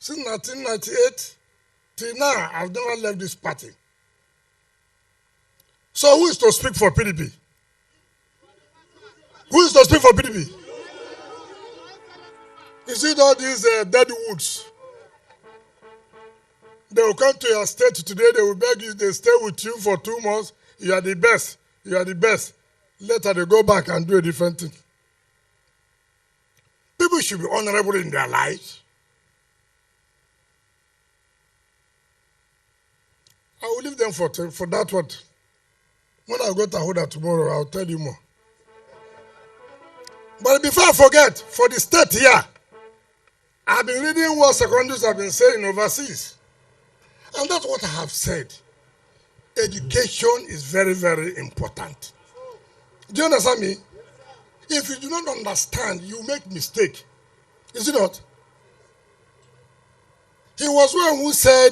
Since 1998 till now, I've never left this party. So who is to speak for PDP? Who is to speak for PDP? You see all these dead woods? They will come to your state today, they will beg you, they stay with you for 2 months. You are the best. You are the best. Later they go back and do a different thing. People should be honorable in their lives. I will leave them for that one. When I go to Huda tomorrow, I'll tell you more. But before I forget, for the state here, I've been reading what Secondus have been saying overseas. And that's what I have said. Education is very, very important. Do you understand me? If you do not understand, you make mistake. Is it not? He was one who said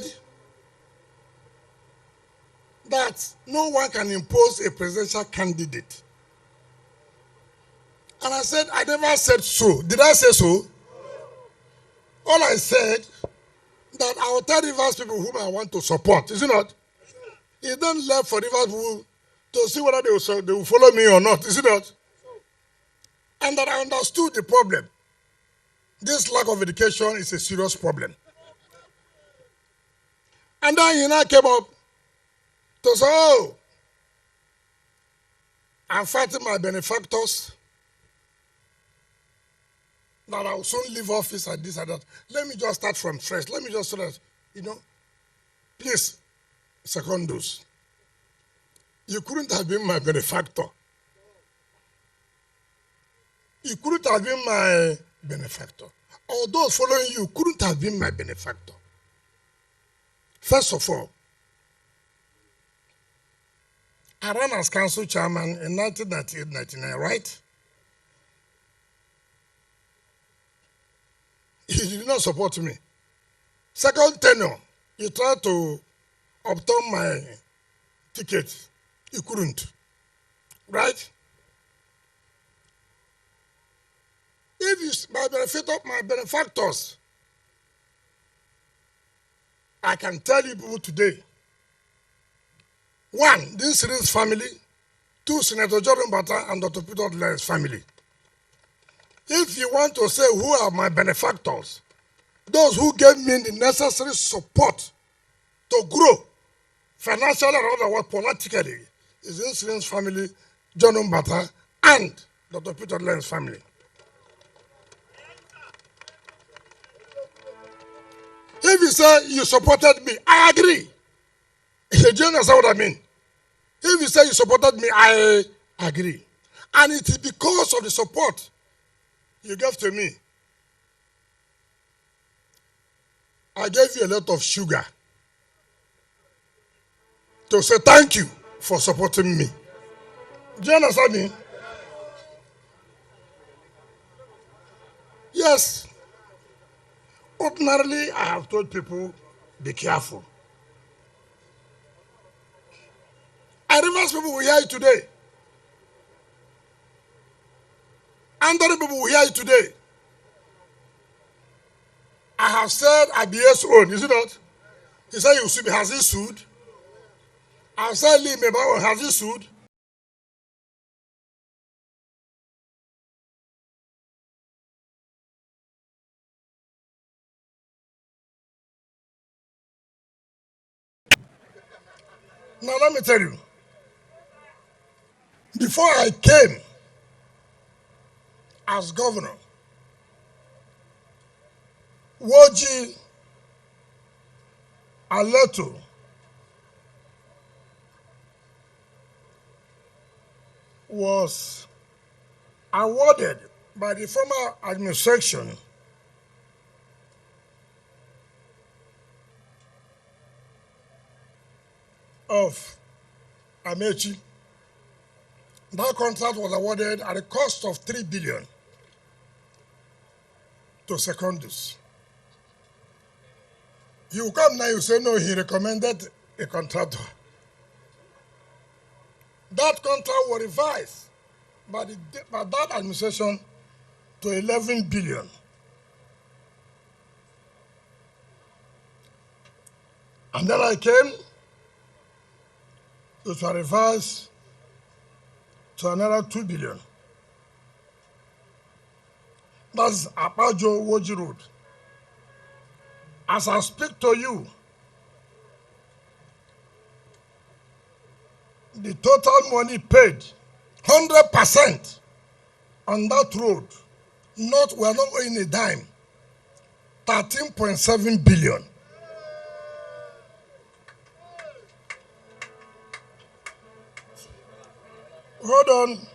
that no one can impose a presidential candidate. And I said, I never said so. Did I say so? All I said, that I will tell Rivers people whom I want to support. Is it not? It's then left for Rivers people to see whether they will follow me or not. Is it not? And that I understood the problem. This lack of education is a serious problem. And then he now came up to say, oh, I'm fighting my benefactors, that I will soon leave office and this and that. Let me just start from fresh. Let me just so that, please, Secondus, you couldn't have been my benefactor. You couldn't have been my benefactor. Or those following you couldn't have been my benefactor. First of all, I ran as council chairman in 1998-99, right? You did not support me. Second tenure, you tried to obtain my ticket. You couldn't. Right? If you my benefactors, I can tell you people today. 1, this Series family. 2, Senator Jordan Bata and Dr. Peter Odlai's family. If you want to say who are my benefactors, those who gave me the necessary support to grow financially and otherwise politically, is the Incident's family, John Umbata, and Dr. Peter Odlai's family. If you say you supported me, I agree. Do you understand what I mean? If you say you supported me, I agree. And it is because of the support you gave to me. I gave you a lot of sugar to say thank you for supporting me. Do you understand me? Yes. Ordinarily, I have told people, be careful. I reverse people will hear it today. And other people will hear it today. I have said IBS own, is it not? He said has he sued? I have said Maeba has he sued? Now let me tell you. Before I came as governor, Woji Aleto was awarded by the former administration of Amechi. That contract was awarded at a cost of 3 billion to Secondus. You come now, you say, no, he recommended a contractor. That contract was revised by that administration to 11 billion. And then I came to revise to another 2 billion. That's Apajo Woji Road. As I speak to you, the total money paid, 100% on that road, we are not owing a dime, 13.7 billion. Hold on.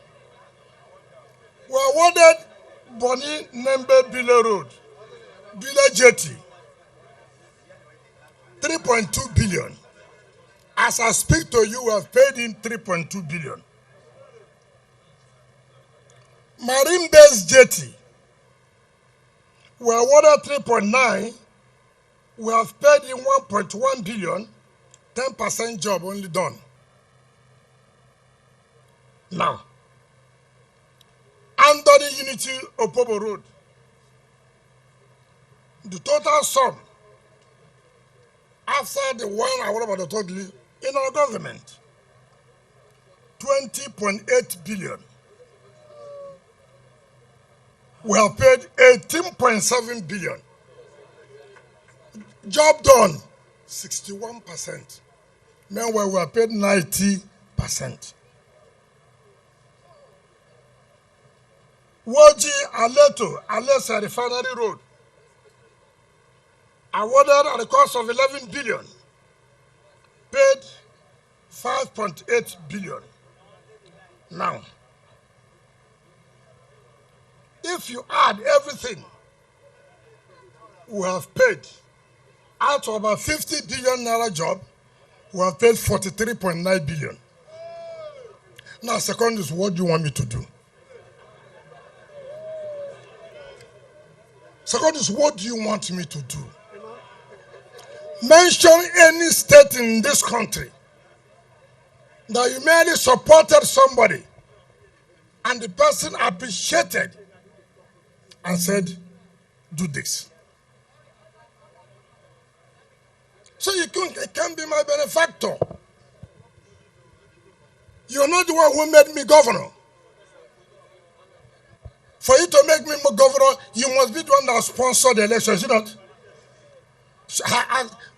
We awarded Boni Nembe Bile Road, Bile Jetty, 3.2 billion. As I speak to you, we have paid in 3.2 billion. Marine Base Jetty, we awarded 3.9. We have paid in 1.1 billion, 10% job only done. Now, under the Unity Opobo Road, the total sum after the one award about the totally in our government, 20.8 billion. We have paid 18.7 billion. Job done, 61%. Meanwhile, we have paid 90%. Woji Aleto, Alessa Refinery Road, awarded at the cost of 11 billion, paid 5.8 billion. Now, if you add everything we have paid, out of about 50 billion naira job, we have paid 43.9 billion. Now, Secondus, what do you want me to do? Secondus, what do you want me to do? Mention any state in this country that you merely supported somebody and the person appreciated and said, do this. So you can't be my benefactor. You're not the one who made me governor. For you to make me governor, you must be the one that sponsored the election, is it not?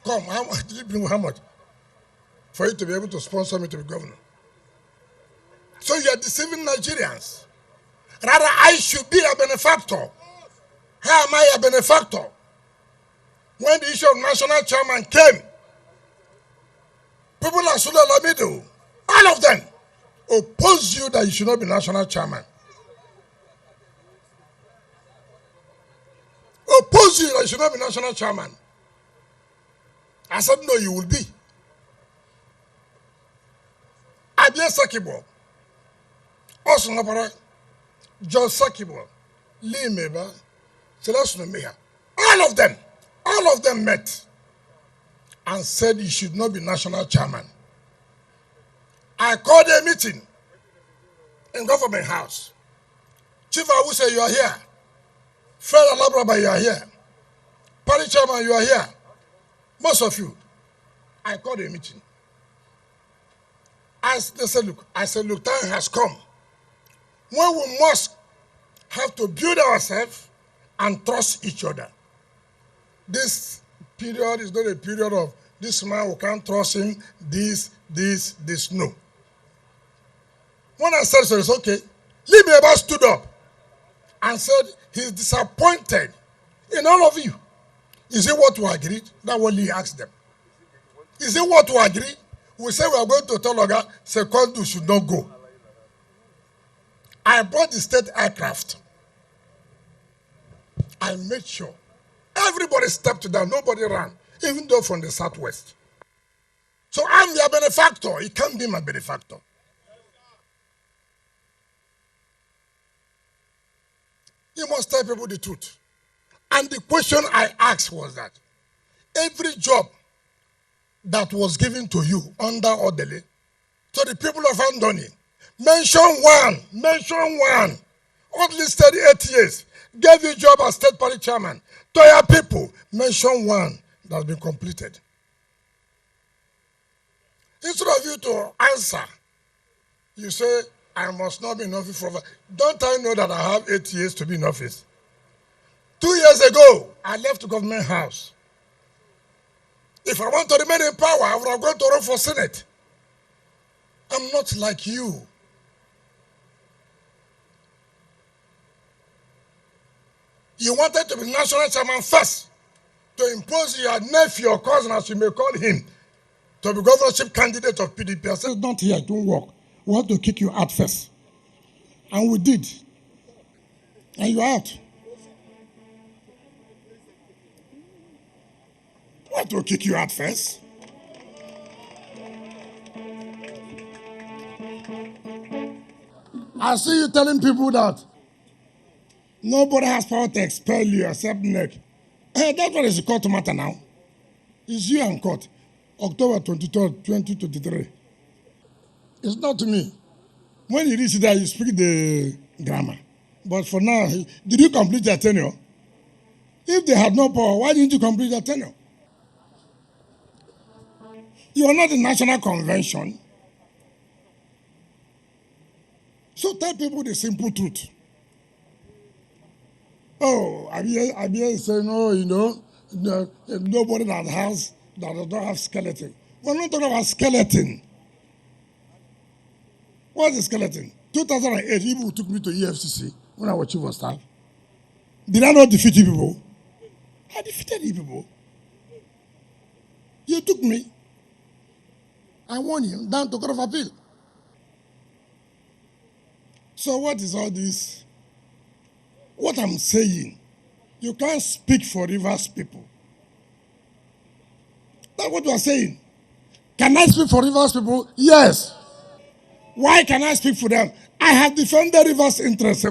Come, how much did you bring? How much? For you to be able to sponsor me to be governor. So you are deceiving Nigerians. Rather, I should be a benefactor. How am I a benefactor? When the issue of national chairman came, people like Sula Lamido, all of them, oppose you that you should not be national chairman. Oppose you that you should not be national chairman. I said, no, you will be. Abia Sekibo, also Nabara, John Sekibo, Lee Maeba, Celestino Meha, all of them met and said you should not be national chairman. I called a meeting in government house. Chief Awuse, you are here. Fred Alabraba, you are here. Party chairman, you are here. Most of you. I called a meeting. They said, look, time has come when we must have to build ourselves and trust each other. This period is not a period of this man, we can't trust him, this, no. When I said so, it's okay. Lee Maeba stood up and said he's disappointed in all of you. Is it what we agreed? That's what Lee asked them. Is it what we agreed? We said we are going to tell Oga Secondus should not go. I bought the state aircraft. I made sure everybody stepped down, nobody ran, even though from the southwest. So I'm your benefactor. He can't be my benefactor. You must tell people the truth. And the question I asked was that every job that was given to you under Odele, to the people of Andoni, mention one, all listed 8 years, gave you job as state party chairman. To your people, mention one that has been completed. Instead of you to answer, you say, I must not be in office forever. Don't I know that I have 8 years to be in office? 2 years ago, I left the government house. If I want to remain in power, I would have gone to run for Senate. I'm not like you. You wanted to be national chairman first, to impose your nephew or cousin, as you may call him, to be governorship candidate of PDP. I said, not here, don't work. We want to kick you out first. And we did. And you're out. We want to kick you out first. I see you telling people that nobody has power to expel you except NEC. Hey, that's what is the court matter now. It's you and court. October 23rd, 2023. It's not me. When you reach there, you speak the grammar. But for now, did you complete your tenure? If they had no power, why didn't you complete your tenure? You are not the National Convention. So tell people the simple truth. Oh, Abia say no, you know, nobody that does not have skeleton. We're not talking about skeleton. What's the skeleton? 2008, people took me to EFCC when I was chief of staff. Did I not defeat you people? I defeated you people. You took me. I won you down to Court of Appeal. So what is all this? What I'm saying, you can't speak for Rivers people. That's what you are saying. Can I speak for Rivers people? Yes. Why can I speak for them? I have defended Rivers' interests.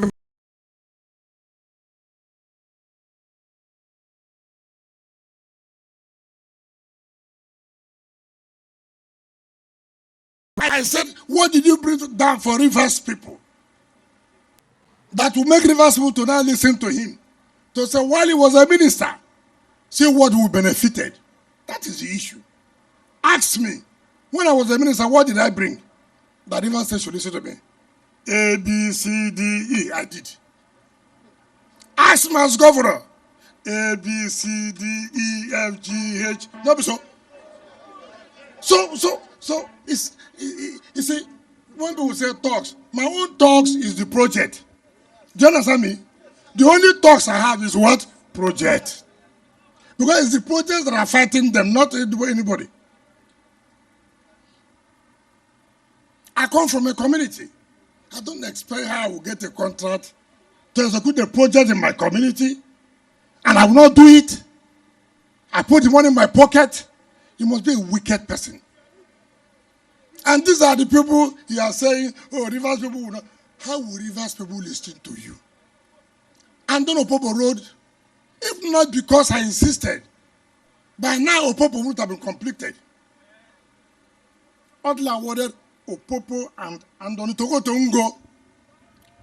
I said, what did you bring down for Rivers people? That will make Rivers people to now listen to him. To say, while he was a minister, see what we benefited. That is the issue. Ask me, when I was a minister, what did I bring? That Rivers State should listen to me. A, B, C, D, E, I did. Ask me as governor. A, B, C, D, E, F, G, H. No, be so. So, you see, when people say talks, my own talks is the project. Do you understand me? The only talks I have is what? Project. Because it's the projects that are fighting them, not anybody. I come from a community. I don't expect how I will get a contract to execute a project in my community, and I will not do it. I put the money in my pocket. You must be a wicked person. And these are the people you are saying, oh, Rivers people will not. How will Rivers people listen to you? And then Opopo Road, if not because I insisted, by now Opopo would have been completed. Oddly awarded Opopo and Andoni to go to Ungo.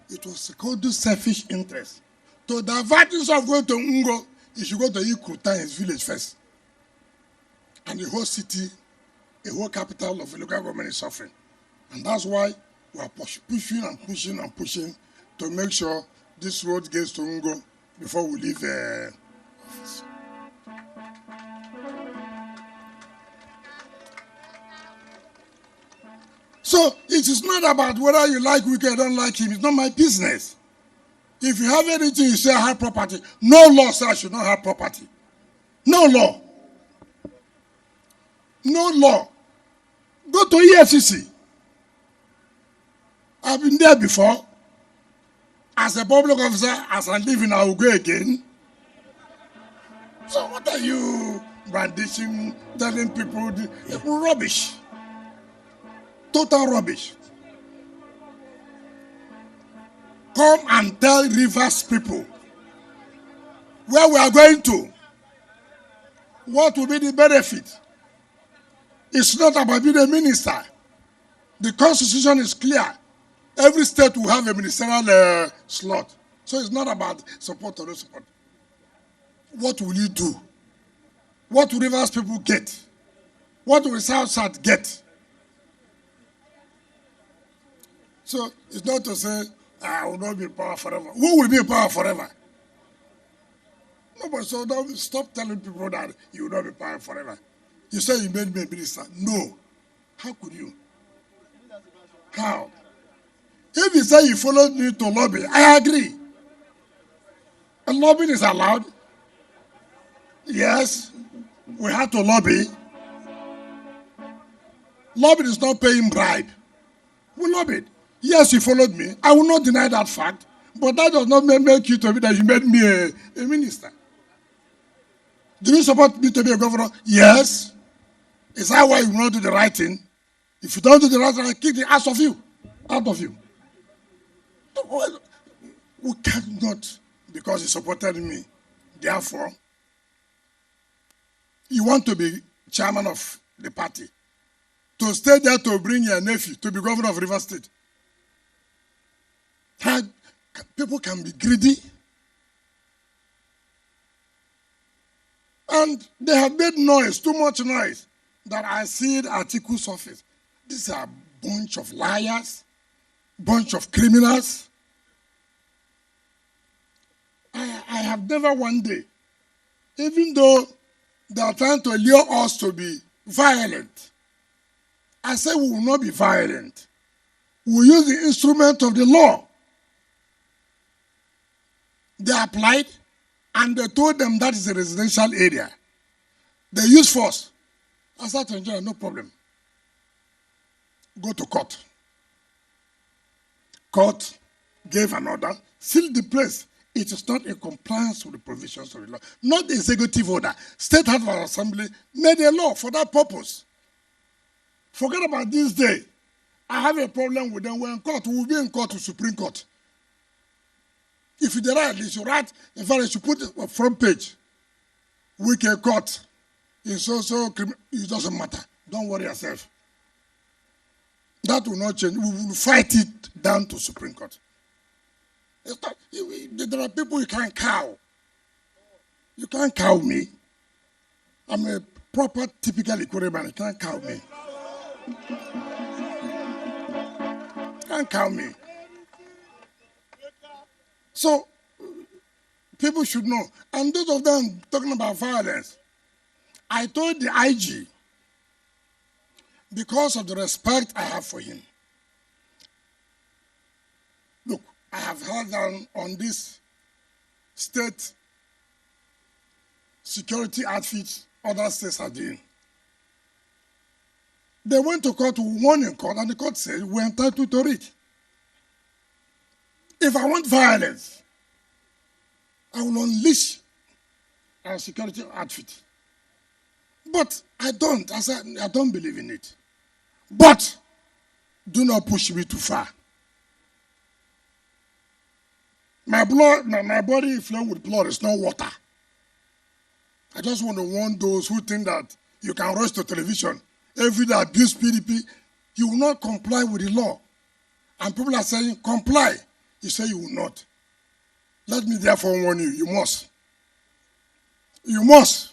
It was Secondus selfish interest. To divert instead of going to Ungo, he should go to Ikuta, his village first. And the whole city, the whole capital of the local government is suffering. And that's why we are pushing and pushing and pushing to make sure this road gets to Ungo before we leave office. So it is not about whether you like Wike or don't like him. It's not my business. If you have anything, you say I have property. No law says I should not have property. No law. No law. Go to EFCC. I've been there before. As a public officer, as I live in, I will go again. So what are you brandishing, telling people? Rubbish. Total rubbish. Come and tell Rivers people where we are going to. What will be the benefit? It's not about being a minister. The constitution is clear. Every state will have a ministerial slot. So it's not about support or no support. What will you do? What will Rivers people get? What will South South get? So it's not to say, I will not be in power forever. Who will be in power forever? No, but so don't stop telling people that you will not be in power forever. You say you made me a minister. No. How could you? How? If you say you followed me to lobby, I agree. And lobbying is allowed. Yes, we had to lobby. Lobbying is not paying bribe. We lobbied. Yes, you followed me. I will not deny that fact. But that does not make you to be that you made me a minister. Do you support me to be a governor? Yes. Is that why you will not do the right thing? If you don't do the right thing, I'll kick the ass of you. Out of you. We cannot, because you supported me. Therefore, you want to be chairman of the party. To stay there to bring your nephew to be governor of River State. How people can be greedy. And they have made noise, too much noise, that I see the article surface. These are a bunch of liars, bunch of criminals. I have never one day, even though they are trying to lure us to be violent, I say we will not be violent. We will use the instrument of the law. They applied and they told them that is a residential area. They used force. I said to enjoy, no problem. Go to court. Court gave an order, sealed the place. It is not in compliance with the provisions of the law. Not the executive order. State House of Assembly made a law for that purpose. Forget about this day. I have a problem with them. We're in court. We will be in court to Supreme Court. If you write, you should write. In fact, you should put it on front page. Wike court. It's also, it doesn't matter. Don't worry yourself. That will not change. We will fight it down to Supreme Court. Not, there are people you can't cow. You can't cow me. I'm a proper, typical Ikore man. You can't cow me. Can't cow me. So, people should know. And those of them talking about violence, I told the IG, because of the respect I have for him, look, I have heard down on this state security outfit other states are doing. They went to court, won in court, and the court said, we're entitled to it. If I want violence, I will unleash our security outfit. But I don't. I said, I don't believe in it. But do not push me too far. My blood, my body is flowing with blood. It's not water. I just want to warn those who think that you can rush to television every day abuse PDP. You will not comply with the law. And people are saying, comply. You say you will not. Let me therefore warn you, you must. You must.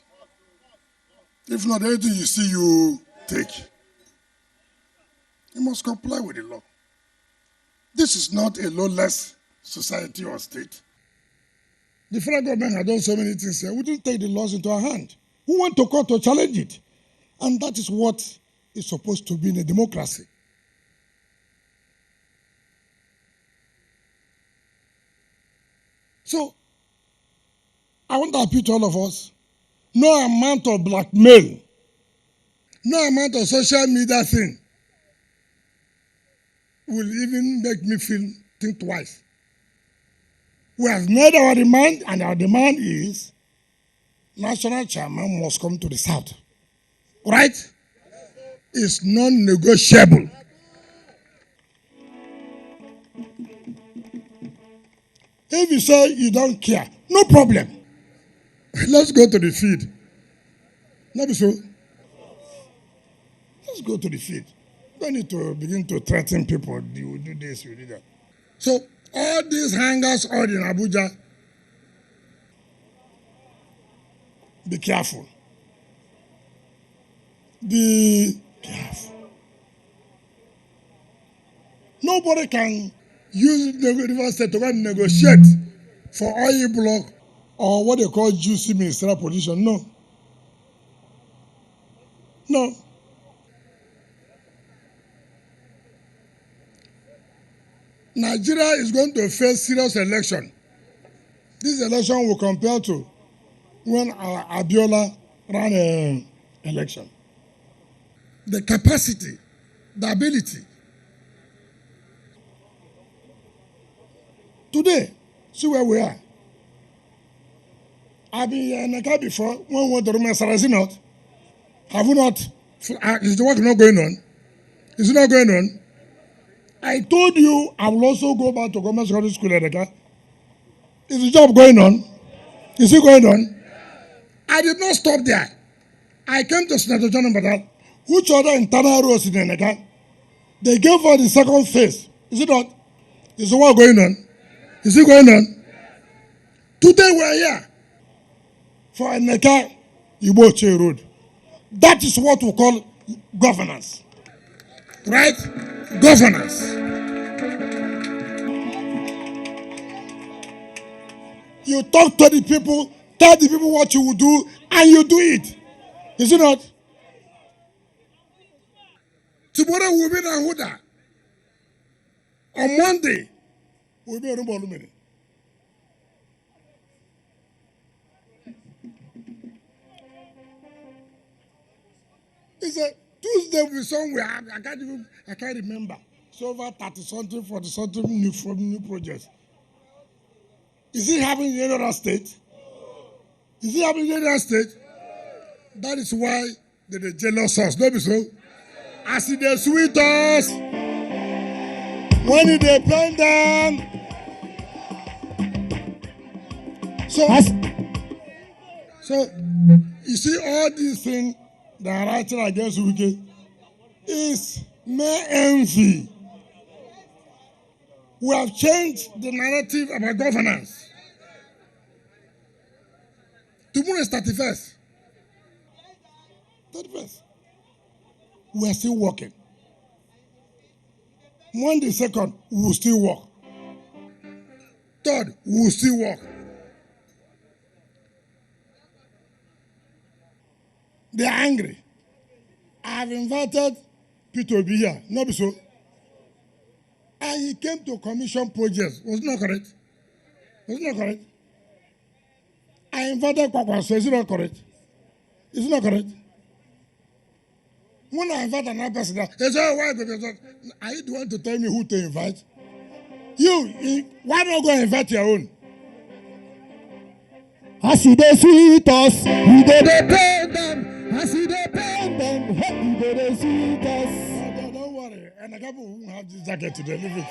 If not, anything you see, you take. You must comply with the law. This is not a lawless society or state. The federal government had done so many things here. We didn't take the laws into our hand. We went to court to challenge it. And that is what is supposed to be in a democracy. So, I want to appeal to all of us. No amount of blackmail, no amount of social media thing will even make me think twice. We have made our demand, and our demand is national chairman must come to the south. Right? It's non-negotiable. If you say you don't care, no problem. Let's go to the field. Not be so. Let's go to the field. Don't need to begin to threaten people. You will do this, you will do that. So all these hangers out in Abuja, be careful. Be careful. Nobody can use the River State to go and negotiate for oil block or what they call juicy ministerial position. No. No. Nigeria is going to face serious election. This election will compare to when Abiola ran an election. The capacity, the ability. Today, see where we are. I've been in a car before. When we went to Roman Sarah, is it not? Have we not? Is the work not going on? Is it not going on? I told you I will also go back to government secondary school in the car. Is the job going on? Is it going on? I did not stop there. I came to Senator John Mbata, which other internal roads in the car. They gave her the second phase. Is it not? Is the work going on? Is it going on? Today we are here for Eneka Iboche Road. That is what we call governance. Right? Governance. You talk to the people, tell the people what you will do, and you do it. Is it not? Tomorrow we'll be in Ahuda. On Monday, we'll be in Rumbolumene. It's a Tuesday will be somewhere. I can't remember. It's over 30 something, 40 something new projects. Is it happening in any other state? Is it happening in any other state? That is why they're jealous us. Don't be so. As they sweet us, when they plan them. So you see all these things that are writing against Wike is mere envy. We have changed the narrative about governance. Tomorrow is 31st. 31st. We are still working. Monday, 2nd, we will still work. 3rd, we will still work. They are angry. I have invited Peter to be here. Not be so. And he came to commission projects. Was it not correct? Was it not correct? I invited Kwakwa, so is it not correct? Is it not correct? When I invite another person, they say, why? Are you the one to tell me who to invite? Why not go and invite your own? As they sweet us, we dey pay them. As they pay them, we dey sweet us. Don't worry, and the couple won't have this jacket today. Leave it.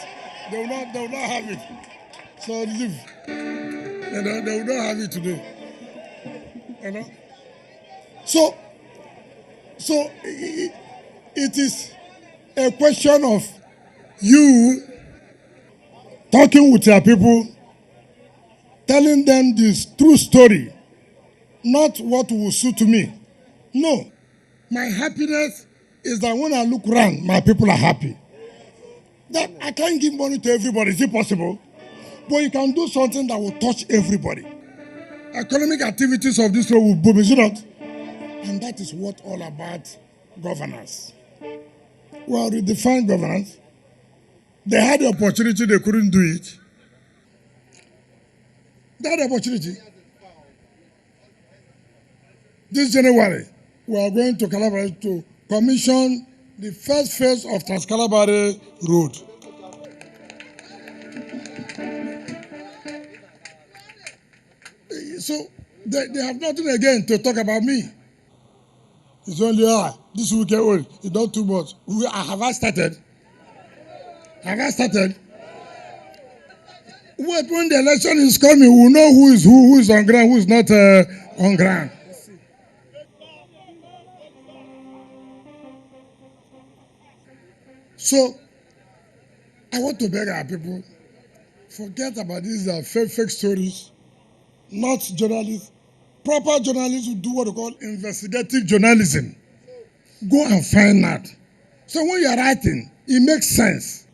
They will not have it. So leave. They will not have it today. You know. So it is a question of you talking with your people, telling them this true story, not what will suit me. No. My happiness is that when I look around, my people are happy. That I can't give money to everybody. Is it possible? But you can do something that will touch everybody. Economic activities of this road will boom, is it not? And that is what all about governance. Well, redefine governance. They had the opportunity, they couldn't do it. They had the opportunity. This January, we are going to Calabar to commission the first phase of Trans-Calabari Road. So they have nothing again to talk about me. It's only this weekend old. It's not too much. Have I started? Have I started? Wait, when the election is coming, we'll know who is on ground, who is not on ground. So, I want to beg our people, forget about these fake stories, not journalists. Proper journalists who do what we call investigative journalism. Go and find out. So when you are writing, it makes sense.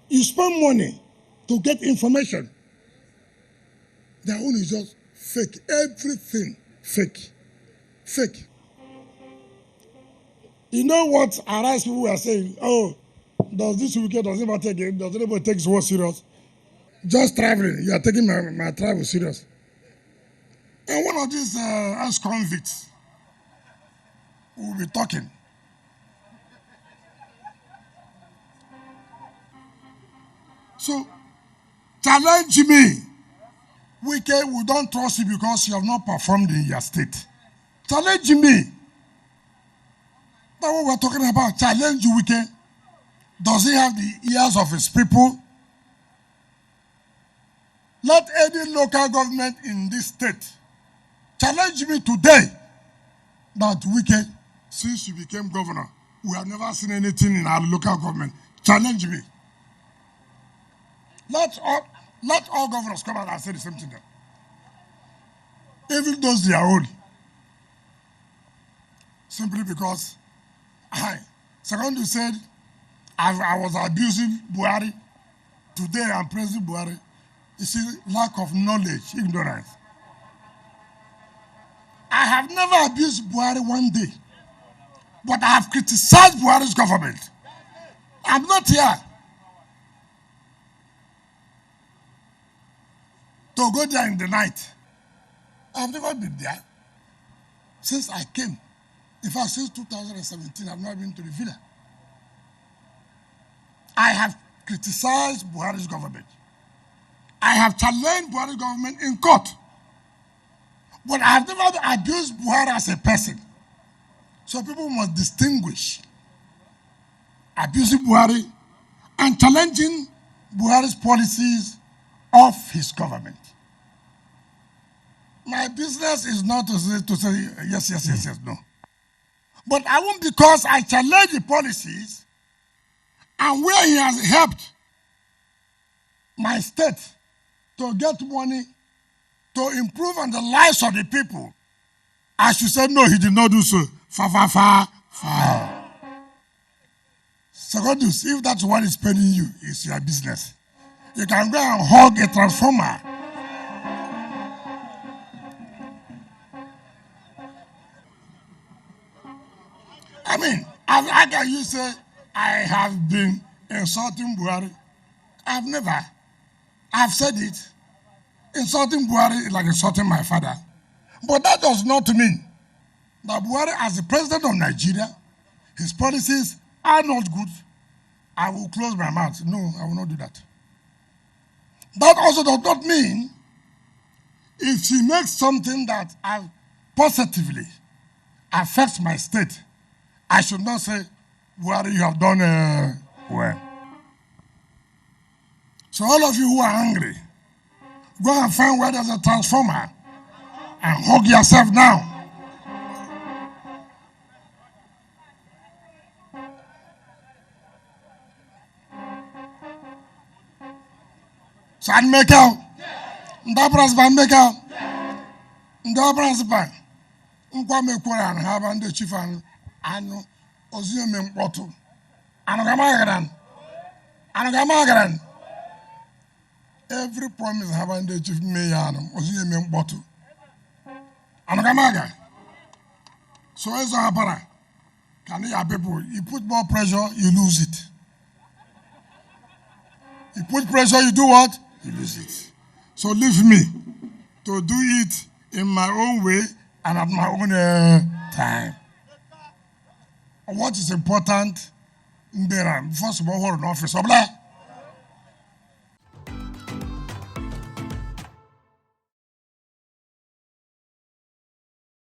You spend money to get information. Their own is just fake. Everything fake. Fake. You know what arise people were saying? Oh, does this Wike does anybody take it? Does anybody take his work serious? Just traveling. You are taking my travel serious. And one of these ex-convicts will be talking. So, challenge me. Wike, we don't trust you because you have not performed in your state. Challenge me. That's what we're talking about. Challenge Wike. Does he have the ears of his people? Let any local government in this state challenge me today that Wike, since you became governor, we have never seen anything in our local government. Challenge me. Let all governors come out and say the same thing. Even those they are old. Simply because Secondus said, I was abusing Buhari. Today I'm praising Buhari. You see, lack of knowledge, ignorance. I have never abused Buhari one day, but I have criticized Buhari's government. I'm not here to go there in the night. I've never been there since I came. In fact, since 2017, I've not been to the villa. I have criticized Buhari's government. I have challenged Buhari's government in court. But I have never abused Buhari as a person. So people must distinguish abusing Buhari and challenging Buhari's policies of his government. My business is not to say yes, no. But I won't, because I challenge the policies and where he has helped my state to get money to improve on the lives of the people, I should say, no, he did not do so. Secondus, if that's what is paying you, it's your business. You can go and hug a transformer. I mean, how can you say I have been insulting Buhari? I've never. I've said it. Insulting Buhari is like insulting my father. But that does not mean that Buhari, as the president of Nigeria, his policies are not good. I will close my mouth. No, I will not do that. That also does not mean if she makes something that positively affects my state, I should not say, Buhari, you have done well. So all of you who are angry, go and find where there's a transformer and hug yourself now. San Mekau, Ndabras Mekau, Ndabras Ban, Nkwame Koran, Haban the Chief and Ozium Mpoto, Anagamagaran, Anagamagaran. Every promise Haban the Chief Mayanum, Ozium Mpoto, Anagamaga. So as a Habara, can you have people? You put more pressure, you lose it. You put pressure, you do what? You lose it. So leave me to do it in my own way and at my own time. What is important? First of all, hold on office.